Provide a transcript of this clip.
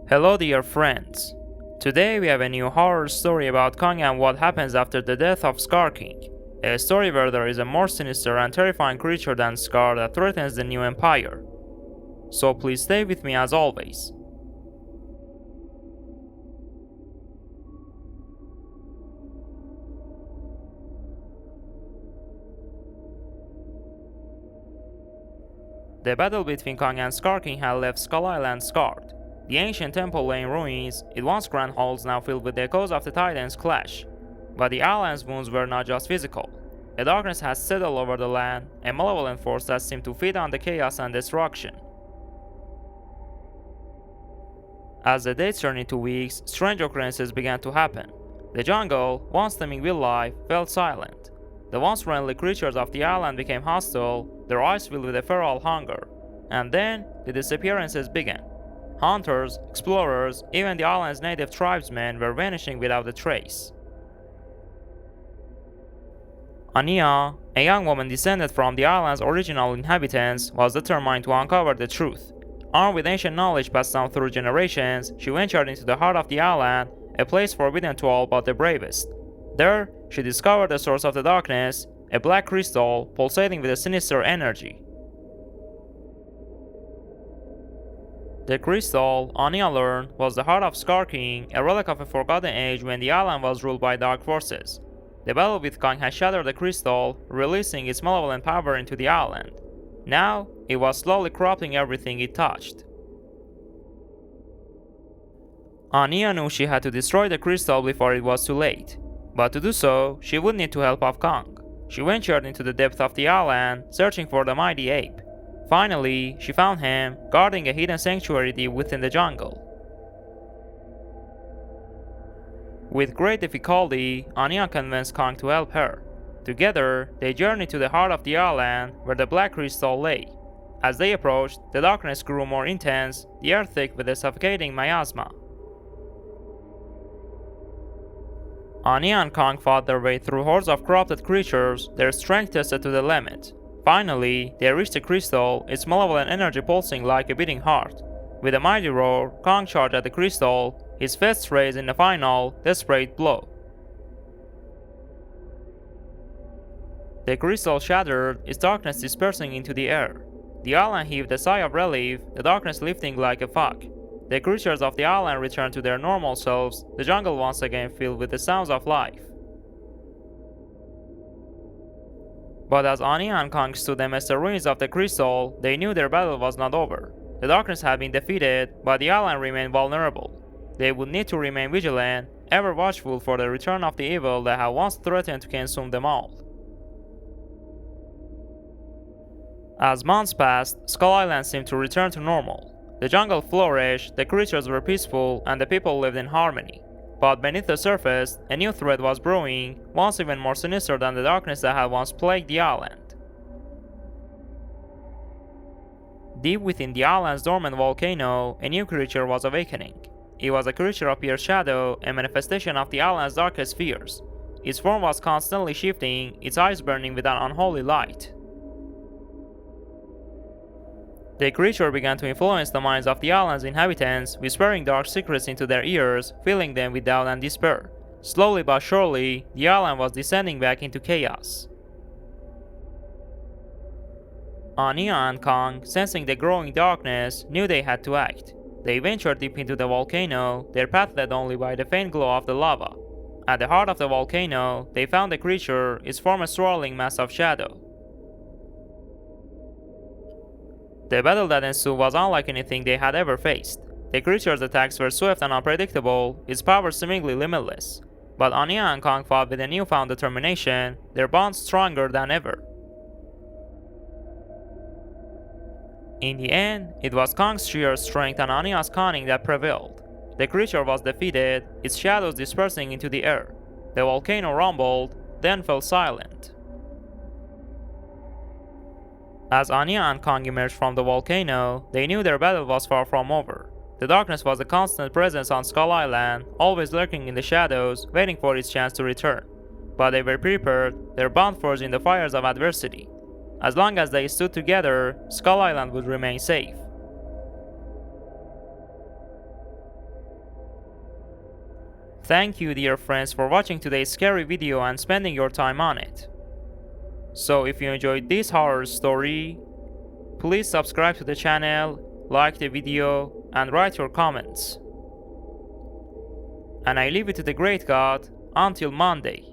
Hello dear friends. Today we have a new horror story about Kong and what happens after the death of Skar King. A story where there is a more sinister and terrifying creature than Skar that threatens the new empire. So please stay with me as always. The battle between Kong and Skar King had left Skull Island scarred. The ancient temple lay in ruins, its once grand halls now filled with the echoes of the Titans' clash. But the island's wounds were not just physical. A darkness had settled over the land, a malevolent force that seemed to feed on the chaos and destruction. As the days turned into weeks, strange occurrences began to happen. The jungle, once teeming with life, fell silent. The once friendly creatures of the island became hostile, their eyes filled with a feral hunger. And then, the disappearances began. Hunters, explorers, even the island's native tribesmen were vanishing without a trace. Anya, a young woman descended from the island's original inhabitants, was determined to uncover the truth. Armed with ancient knowledge passed down through generations, she ventured into the heart of the island, a place forbidden to all but the bravest. There, she discovered the source of the darkness, a black crystal pulsating with a sinister energy. The crystal, Anya learned, was the heart of Skar King, a relic of a forgotten age when the island was ruled by dark forces. The battle with Kong had shattered the crystal, releasing its malevolent power into the island. Now, it was slowly corrupting everything it touched. Anya knew she had to destroy the crystal before it was too late. But to do so, she would need the help of Kong. She ventured into the depth of the island, searching for the mighty ape. Finally, she found him, guarding a hidden sanctuary deep within the jungle. With great difficulty, Anya convinced Kong to help her. Together, they journeyed to the heart of the island, where the black crystal lay. As they approached, the darkness grew more intense, the air thick with a suffocating miasma. Anya and Kong fought their way through hordes of corrupted creatures, their strength tested to the limit. Finally, they reached the crystal, its malevolent energy pulsing like a beating heart. With a mighty roar, Kong charged at the crystal, his fists raised in a final, desperate blow. The crystal shattered, its darkness dispersing into the air. The island heaved a sigh of relief, the darkness lifting like a fog. The creatures of the island returned to their normal selves, the jungle once again filled with the sounds of life. But as Anya and Kong stood amidst the ruins of the crystal, they knew their battle was not over. The darkness had been defeated, but the island remained vulnerable. They would need to remain vigilant, ever watchful for the return of the evil that had once threatened to consume them all. As months passed, Skull Island seemed to return to normal. The jungle flourished, the creatures were peaceful, and the people lived in harmony. But beneath the surface, a new threat was brewing, once even more sinister than the darkness that had once plagued the island. Deep within the island's dormant volcano, a new creature was awakening. It was a creature of pure shadow, a manifestation of the island's darkest fears. Its form was constantly shifting, its eyes burning with an unholy light. The creature began to influence the minds of the island's inhabitants, whispering dark secrets into their ears, filling them with doubt and despair. Slowly but surely, the island was descending back into chaos. Anya and Kong, sensing the growing darkness, knew they had to act. They ventured deep into the volcano, their path led only by the faint glow of the lava. At the heart of the volcano, they found the creature, its form a swirling mass of shadow. The battle that ensued was unlike anything they had ever faced. The creature's attacks were swift and unpredictable, its power seemingly limitless. But Anya and Kong fought with a newfound determination, their bond stronger than ever. In the end, it was Kong's sheer strength and Anya's cunning that prevailed. The creature was defeated, its shadows dispersing into the air. The volcano rumbled, then fell silent. As Anya and Kong emerged from the volcano, they knew their battle was far from over. The darkness was a constant presence on Skull Island, always lurking in the shadows, waiting for its chance to return. But they were prepared, their bond forged in the fires of adversity. As long as they stood together, Skull Island would remain safe. Thank you, dear friends, for watching today's scary video and spending your time on it. So if you enjoyed this horror story, please subscribe to the channel, like the video, and write your comments. And I leave it to the great God until Monday.